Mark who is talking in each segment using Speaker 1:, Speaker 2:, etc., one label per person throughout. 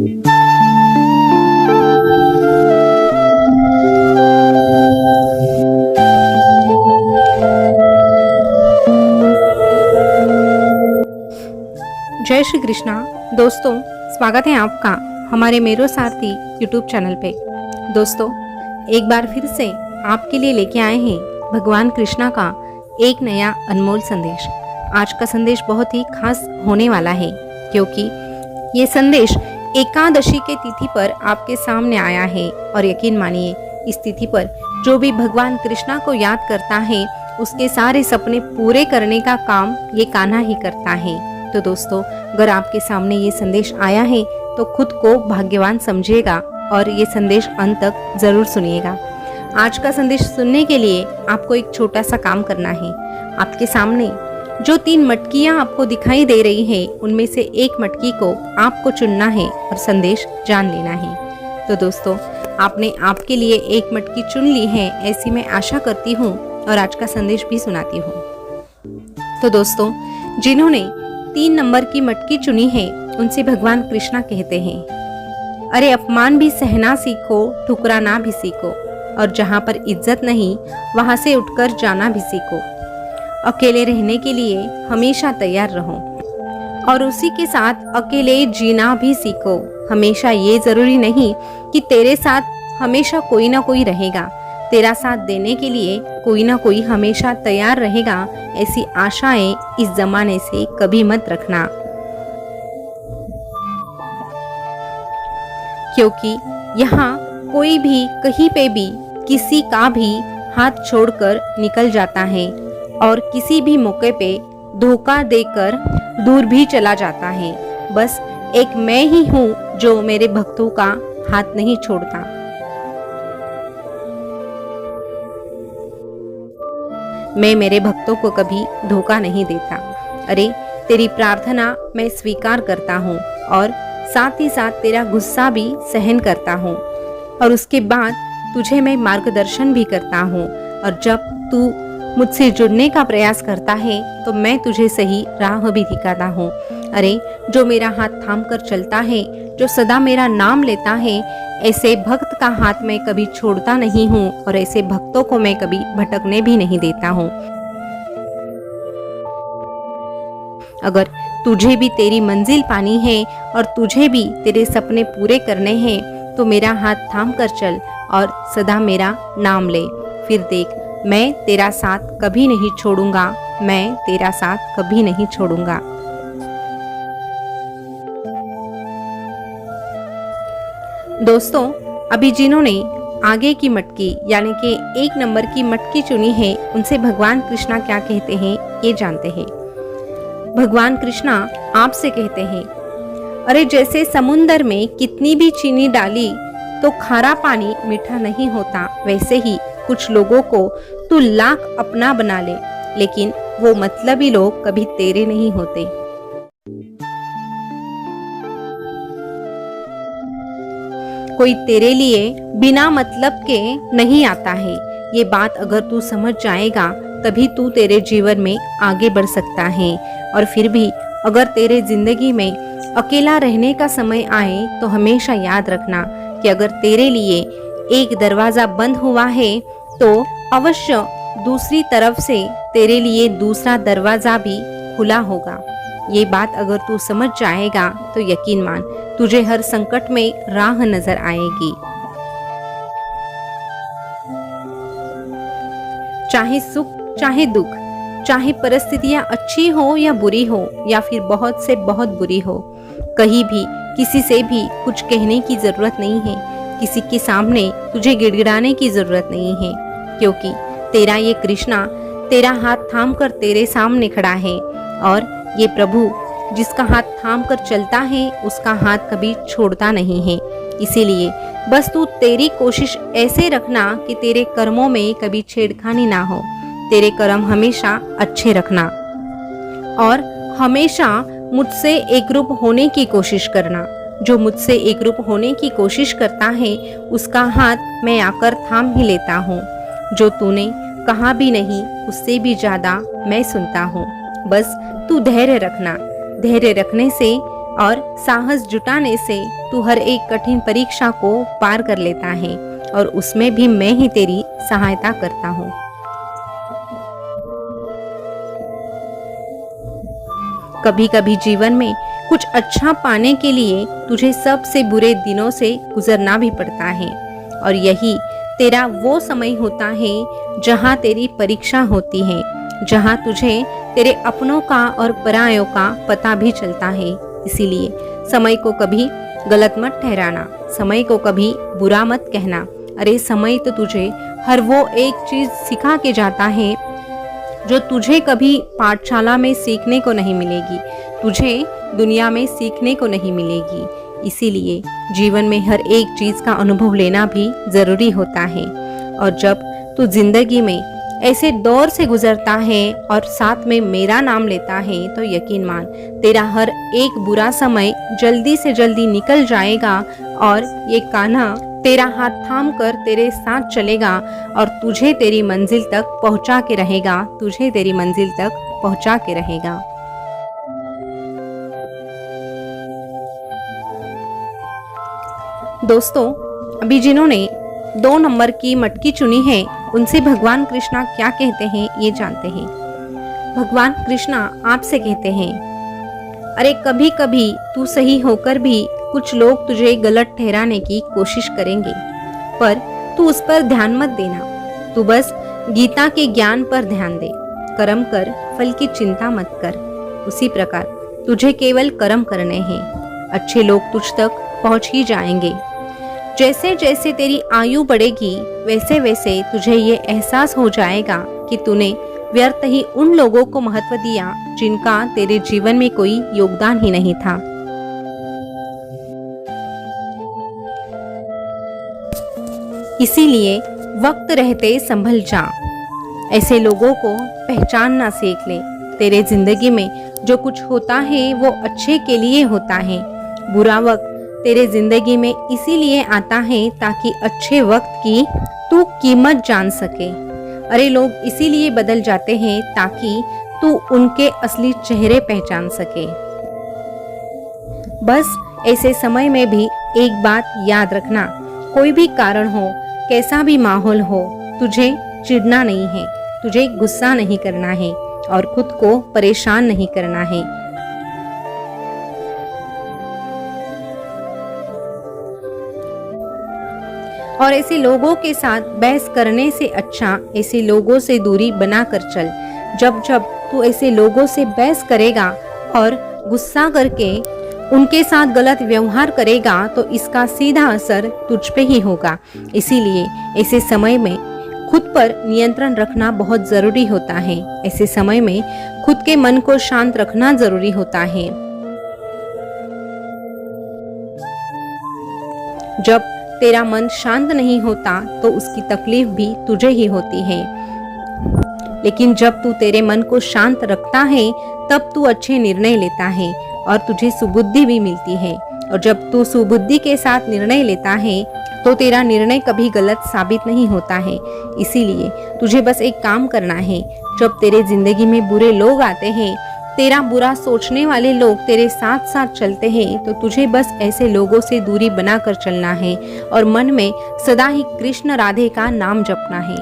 Speaker 1: जय श्री कृष्णा। दोस्तों, स्वागत है आपका हमारे मेरो सारथी यूट्यूब चैनल पे। दोस्तों, एक बार फिर से आपके लिए लेके आए हैं भगवान कृष्णा का एक नया अनमोल संदेश। आज का संदेश बहुत ही खास होने वाला है, क्योंकि ये संदेश एकादशी के तिथि पर आपके सामने आया है। और यकीन मानिए, इस तिथि पर जो भी भगवान कृष्णा को याद करता है, उसके सारे सपने पूरे करने का काम ये कान्हा ही करता है। तो दोस्तों, अगर आपके सामने ये संदेश आया है तो खुद को भाग्यवान समझिएगा और ये संदेश अंत तक जरूर सुनिएगा। आज का संदेश सुनने के लिए आपको एक छोटा सा काम करना है। आपके सामने जो 3 मटकियां आपको दिखाई दे रही है, उनमें से एक मटकी को आपको चुनना है और संदेश जान लेना है। तो दोस्तों, आपने आपके लिए एक मटकी चुन ली है, ऐसी मैं आशा करती हूँ और आज का संदेश भी सुनाती हूँ। तो दोस्तों, जिन्होंने 3 नंबर की मटकी चुनी है, उनसे भगवान कृष्णा कहते हैं, अरे अपमान भी सहना सीखो, ठुकराना भी सीखो, और जहाँ पर इज्जत नहीं वहाँ से उठकर जाना भी सीखो। अकेले रहने के लिए हमेशा तैयार रहो और उसी के साथ अकेले जीना भी सीखो। हमेशा ये जरूरी नहीं कि तेरे साथ हमेशा कोई ना कोई रहेगा, तेरा साथ देने के लिए कोई ना कोई हमेशा तैयार रहेगा। ऐसी आशाएं इस जमाने से कभी मत रखना, क्योंकि यहाँ कोई भी कहीं पे भी किसी का भी हाथ छोड़कर निकल जाता है और किसी भी मौके पे धोखा देकर दूर भी चला जाता है। बस एक मैं ही हूँ जो मेरे भक्तों का हाथ नहीं छोड़ता। मैं मेरे भक्तों को कभी धोखा नहीं देता। अरे तेरी प्रार्थना मैं स्वीकार करता हूँ और साथ ही साथ तेरा गुस्सा भी सहन करता हूँ, और उसके बाद तुझे मैं मार्गदर्शन भी करता हूँ। और जब तू मुझसे जुड़ने का प्रयास करता है तो मैं तुझे सही राह भी दिखाता हूँ। अरे जो मेरा हाथ थाम कर चलता है, जो सदा मेरा नाम लेता है, ऐसे भक्त का हाथ मैं कभी छोड़ता नहीं हूँ और ऐसे भक्तों को मैं कभी भटकने भी नहीं देता हूँ। अगर तुझे भी तेरी मंजिल पानी है और तुझे भी तेरे सपने पूरे करने हैं, तो मेरा हाथ थाम कर चल और सदा मेरा नाम ले। फिर देख, मैं तेरा साथ कभी नहीं छोड़ूंगा, मैं तेरा साथ कभी नहीं छोड़ूंगा। दोस्तों, अभी जिन्होंने आगे की मटकी यानी कि 1 नंबर की मटकी चुनी है, उनसे भगवान कृष्णा क्या कहते हैं ये जानते हैं। भगवान कृष्णा आपसे कहते हैं, अरे जैसे समुंदर में कितनी भी चीनी डाली तो खारा पानी मीठा नहीं होता, वैसे ही कुछ लोगों को तू लाख अपना बना ले, लेकिन वो मतलबी लोग कभी तेरे नहीं होते। कोई तेरे लिए बिना मतलब के नहीं आता है। ये बात अगर तू समझ जाएगा तभी तू तेरे जीवन में आगे बढ़ सकता है। और फिर भी अगर तेरे जिंदगी में अकेला रहने का समय आए तो हमेशा याद रखना कि अगर तेरे लिए एक दरवाजा बंद हुआ है तो अवश्य दूसरी तरफ से तेरे लिए दूसरा दरवाजा भी खुला होगा। ये बात अगर तू समझ जाएगा तो यकीन मान, तुझे हर संकट में राह नजर आएगी। चाहे सुख चाहे दुख, चाहे परिस्थितियां अच्छी हो या बुरी हो या फिर बहुत से बहुत बुरी हो, कहीं भी किसी से भी कुछ कहने की जरूरत नहीं है। किसी के सामने तुझे गिड़गिड़ाने की जरूरत नहीं है, क्योंकि तेरा ये कृष्णा तेरा हाथ थाम कर तेरे सामने खड़ा है। और ये प्रभु जिसका हाथ थाम कर चलता है, उसका हाथ कभी छोड़ता नहीं है। इसीलिए बस तू तेरी कोशिश ऐसे रखना कि तेरे कर्मों में कभी छेड़खानी ना हो। तेरे कर्म हमेशा अच्छे रखना और हमेशा मुझसे एकरूप होने की कोशिश करना। जो मुझसे एकरूप होने की कोशिश करता है, उसका हाथ मैं आकर थाम ही लेता हूँ। जो तूने कहा भी नहीं, उससे भी ज्यादा मैं सुनता हूँ। बस तू धैर्य रखना। धैर्य रखने से और साहस जुटाने से तू हर एक कठिन परीक्षा को पार कर लेता है और उसमें भी मैं ही तेरी सहायता करता हूँ। कभी कभी जीवन में कुछ अच्छा पाने के लिए तुझे सबसे बुरे दिनों से गुजरना भी पड़ता है और यही तेरा वो समय होता है जहाँ तेरी परीक्षा होती है, जहाँ तुझे तेरे अपनों का और परायों का पता भी चलता है। इसीलिए समय को कभी गलत मत ठहराना, समय को कभी बुरा मत कहना। अरे समय तो तुझे हर वो एक चीज सिखा के जाता है जो तुझे कभी पाठशाला में सीखने को नहीं मिलेगी, तुझे दुनिया में सीखने को नहीं मिलेगी। इसीलिए जीवन में हर एक चीज का अनुभव लेना भी जरूरी होता है। और जब तू जिंदगी में ऐसे दौर से गुजरता है और साथ में मेरा नाम लेता है तो यकीन मान तेरा हर एक बुरा समय जल्दी से जल्दी निकल जाएगा और ये कान्हा तेरा हाथ थाम कर तेरे साथ चलेगा और तुझे तेरी मंजिल तक पहुंचा के रहेगा, तुझे तेरी मंजिल तक पहुंचा के रहेगा। दोस्तों, अभी जिन्होंने 2 नंबर की मटकी चुनी है उनसे भगवान कृष्णा क्या कहते हैं ये जानते हैं। भगवान कृष्णा आपसे कहते हैं, अरे कभी कभी तू सही होकर भी कुछ लोग तुझे गलत ठहराने की कोशिश करेंगे, पर तू उस पर ध्यान मत देना। तू बस गीता के ज्ञान पर ध्यान दे। कर्म कर, फल की चिंता मत कर। उसी प्रकार तुझे केवल कर्म करने हैं, अच्छे लोग तुझ तक पहुंच ही जाएंगे। जैसे जैसे तेरी आयु बढ़ेगी वैसे वैसे तुझे ये एहसास हो जाएगा कि तूने व्यर्थ ही उन लोगों को महत्व दिया जिनका तेरे जीवन में कोई योगदान ही नहीं था। इसीलिए वक्त रहते संभल जा, ऐसे लोगों को पहचानना सीख ले। तेरे जिंदगी में जो कुछ होता है वो अच्छे के लिए होता है। बुरा वक्त तेरे जिंदगी में इसीलिए आता है ताकि अच्छे वक्त की तू कीमत जान सके। अरे लोग इसीलिए बदल जाते हैं ताकि तू उनके असली चेहरे पहचान सके। बस ऐसे समय में भी एक बात याद रखना, कोई भी कारण हो, कैसा भी माहौल हो, तुझे चिढ़ना नहीं है, तुझे गुस्सा नहीं करना है और खुद को परेशान नहीं करना है। और ऐसे लोगों के साथ बहस करने से अच्छा ऐसे लोगों से दूरी बनाकर चल। जब जब तू ऐसे लोगों से बहस करेगा और गुस्सा करके उनके साथ गलत व्यवहार करेगा तो इसका सीधा असर तुझ पे ही होगा। इसीलिए ऐसे समय में खुद पर नियंत्रण रखना बहुत जरूरी होता है। ऐसे समय में खुद के मन को शांत रखना जरूरी होता है। जब तेरा मन शांत नहीं होता तो उसकी तकलीफ भी तुझे ही होती है, लेकिन जब तू तेरे मन को शांत रखता है तब तू अच्छे निर्णय लेता है और तुझे सुबुद्धि भी मिलती है। और जब तू सुबुद्धि के साथ निर्णय लेता है तो तेरा निर्णय कभी गलत साबित नहीं होता है। इसीलिए तुझे बस एक काम करना है, जब तेरे जिंदगी में बुरे लोग आते हैं, तेरा बुरा सोचने वाले लोग तेरे साथ साथ चलते हैं, तो तुझे बस ऐसे लोगों से दूरी बनाकर चलना है और मन में सदा ही कृष्ण राधे का नाम जपना है।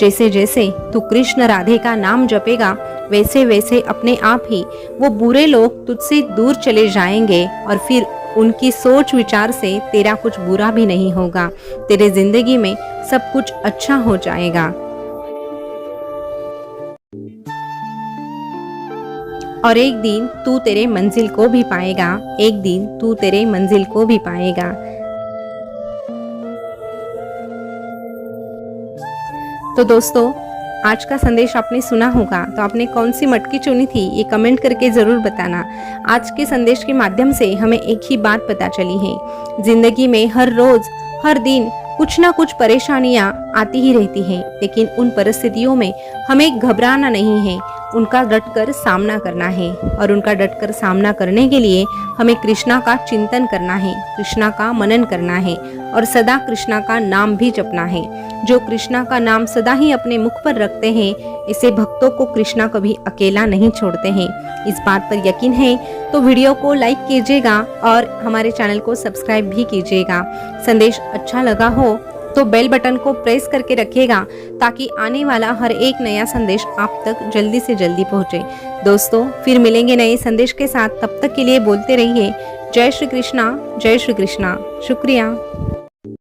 Speaker 1: जैसे जैसे तू कृष्ण राधे का नाम जपेगा वैसे वैसे अपने आप ही वो बुरे लोग तुझसे दूर चले जाएंगे और फिर उनकी सोच विचार से तेरा कुछ बुरा भी नहीं होगा। तेरे जिंदगी में सब कुछ अच्छा हो जाएगा। और एक दिन तू तेरे मंजिल को भी पाएगा, एक दिन तू तेरे मंजिल को भी पाएगा। तो दोस्तों, आज का संदेश आपने सुना होगा, तो आपने कौन सी मटकी चुनी थी ये कमेंट करके ज़रूर बताना। आज के संदेश के माध्यम से हमें एक ही बात पता चली है, जिंदगी में हर रोज हर दिन कुछ ना कुछ परेशानियां आती ही रहती हैं, लेकिन उन परिस्थितियों में हमें घबराना नहीं है, उनका डटकर सामना करना है। और उनका डटकर सामना करने के लिए हमें कृष्णा का चिंतन करना है, कृष्णा का मनन करना है और सदा कृष्णा का नाम भी जपना है। जो कृष्णा का नाम सदा ही अपने मुख पर रखते हैं, ऐसे भक्तों को कृष्णा कभी अकेला नहीं छोड़ते हैं। इस बात पर यकीन है तो वीडियो को लाइक कीजिएगा और हमारे चैनल को सब्सक्राइब भी कीजिएगा। संदेश अच्छा लगा हो तो बेल बटन को प्रेस करके रखिएगा ताकि आने वाला हर एक नया संदेश आप तक जल्दी से जल्दी पहुंचे। दोस्तों फिर मिलेंगे नए संदेश के साथ, तब तक के लिए बोलते रहिए जय श्री कृष्णा, जय श्री कृष्णा। शुक्रिया।